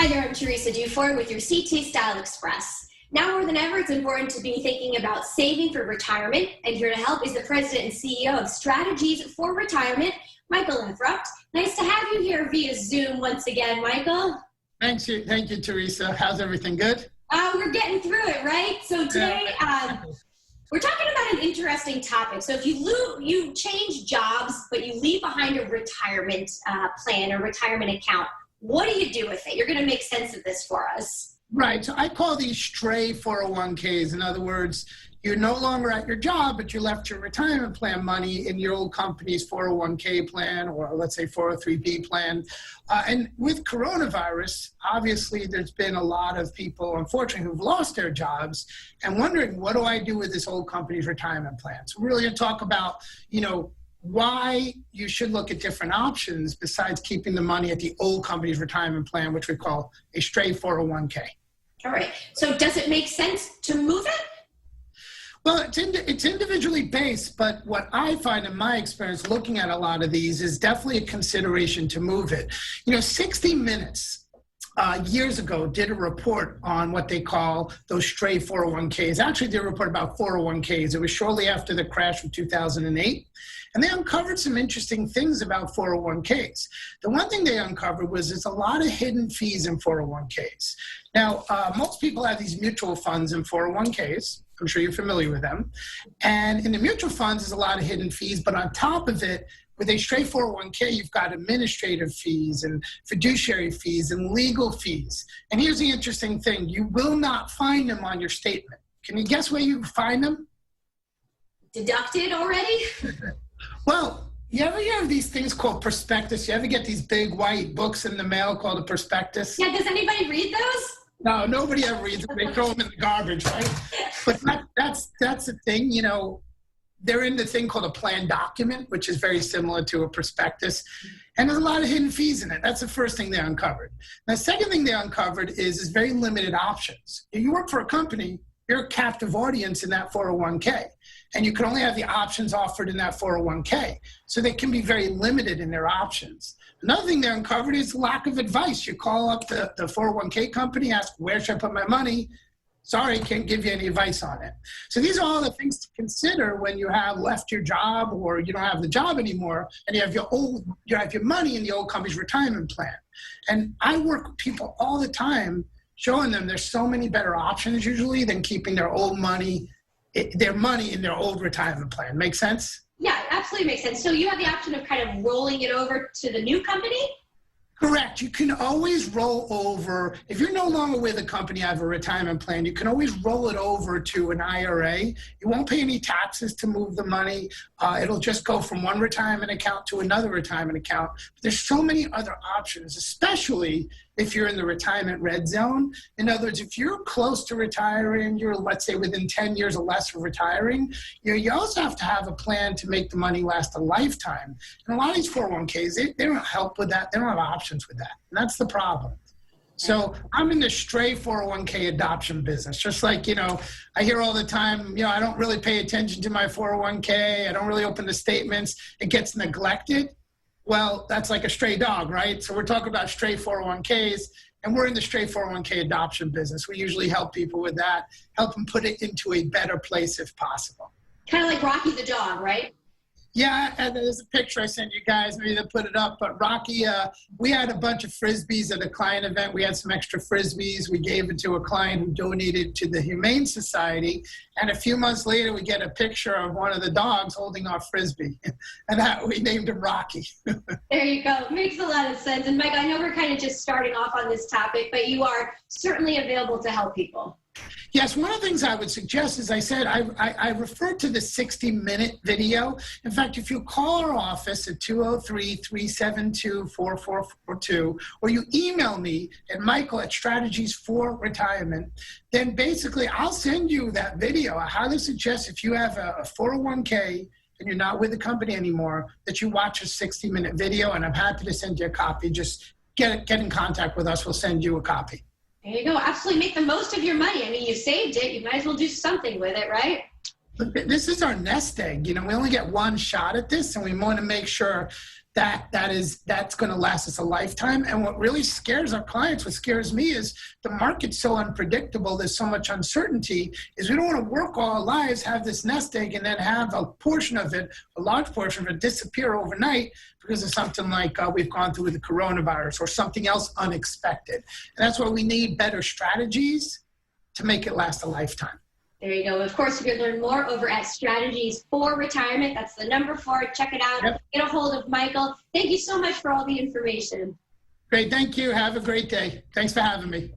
Hi there, I'm Teresa Dufour with your CT Style Express. Now more than ever, it's important to be thinking about saving for retirement, and here to help is the President and CEO of Strategies for Retirement, Michael Lethrupt. Nice to have you here via Zoom once again, Michael. Thank you, Teresa. How's everything good? We're getting through it, right? So today, we're talking about an interesting topic. So if you change jobs, but you leave behind a retirement plan or retirement account, what do you do with it? You're going to make sense of this for us. Right. So I call these stray 401ks. In other words, you're no longer at your job, but you left your retirement plan money in your old company's 401k plan, or let's say 403b plan. And with coronavirus, obviously, there's been a lot of people, unfortunately, who've lost their jobs and wondering, what do I do with this old company's retirement plan? So we're really going to talk about, why you should look at different options besides keeping the money at the old company's retirement plan, which we call a stray 401k. All right. So does it make sense to move it? Well, it's individually based, but what I find in my experience looking at a lot of these is definitely a consideration to move it. 60 Minutes years ago did a report on what they call those stray 401ks. Actually, they did a report about 401ks. It was shortly after the crash of 2008. And they uncovered some interesting things about 401ks. The one thing they uncovered was there's a lot of hidden fees in 401ks. Now, most people have these mutual funds in 401ks. I'm sure you're familiar with them. And in the mutual funds, there's a lot of hidden fees. But on top of it, with a straight 401k, you've got administrative fees and fiduciary fees and legal fees. And here's the interesting thing. You will not find them on your statement. Can you guess where you find them? Deducted already? Well, you ever hear of these things called prospectus? You ever get these big white books in the mail called a prospectus? Yeah, does anybody read those? No, nobody ever reads them. They throw them in the garbage, right? But that's the thing, they're in the thing called a plan document, which is very similar to a prospectus. And there's a lot of hidden fees in it. That's the first thing they uncovered. The second thing they uncovered is very limited options. If you work for a company, you're a captive audience in that 401k. And you can only have the options offered in that 401k. So they can be very limited in their options. Another thing they uncovered is lack of advice. You call up the 401k company, ask, where should I put my money? Sorry, can't give you any advice on it. So these are all the things to consider when you have left your job or you don't have the job anymore and you have your money in the old company's retirement plan. And I work with people all the time showing them there's so many better options usually than keeping their money in their old retirement plan. Make sense? Yeah, absolutely makes sense. So you have the option of kind of rolling it over to the new company? Correct. You can always roll over. If you're no longer with a company, have a retirement plan, you can always roll it over to an IRA. You won't pay any taxes to move the money. It'll just go from one retirement account to another retirement account. But there's so many other options, especially if you're in the retirement red zone. In other words, if you're close to retiring, you're, let's say, within 10 years or less of retiring, you also have to have a plan to make the money last a lifetime. And a lot of these 401ks, they don't help with that. They don't have options with that. And that's the problem. So I'm in the stray 401k adoption business. Just like, I hear all the time, I don't really pay attention to my 401k. I don't really open the statements. It gets neglected. Well, that's like a stray dog, right? So we're talking about stray 401ks, and we're in the stray 401k adoption business. We usually help people with that, help them put it into a better place if possible. Kind of like Rocky the dog, right? Yeah, and there's a picture I sent you guys. Maybe they'll put it up. But Rocky, we had a bunch of Frisbees at a client event. We had some extra Frisbees. We gave it to a client who donated to the Humane Society. And a few months later, we get a picture of one of the dogs holding our Frisbee. And we named him Rocky. There you go. Makes a lot of sense. And Mike, I know we're kind of just starting off on this topic, but you are certainly available to help people. Yes, one of the things I would suggest, as I said, I referred to the 60-minute video. In fact, if you call our office at 203-372-4442, or you email me at michael@strategies4retirement, then basically I'll send you that video. I highly suggest if you have a 401k and you're not with the company anymore, that you watch a 60-minute video, and I'm happy to send you a copy. Just get in contact with us. We'll send you a copy. There you go. Absolutely make the most of your money. I mean, you saved it. You might as well do something with it, right? This is our nest egg. We only get one shot at this, and we want to make sure that's going to last us a lifetime. And what really scares our clients, what scares me, is the market's so unpredictable. There's so much uncertainty. Is we don't want to work all our lives, have this nest egg, and then have a portion of it, a large portion of it, disappear overnight because of something like we've gone through with the coronavirus or something else unexpected. And that's why we need better strategies to make it last a lifetime. There you go. Of course, you can learn more over at Strategies for Retirement. That's the number 4. Check it out. Yep. Get a hold of Michael. Thank you so much for all the information. Great. Thank you. Have a great day. Thanks for having me.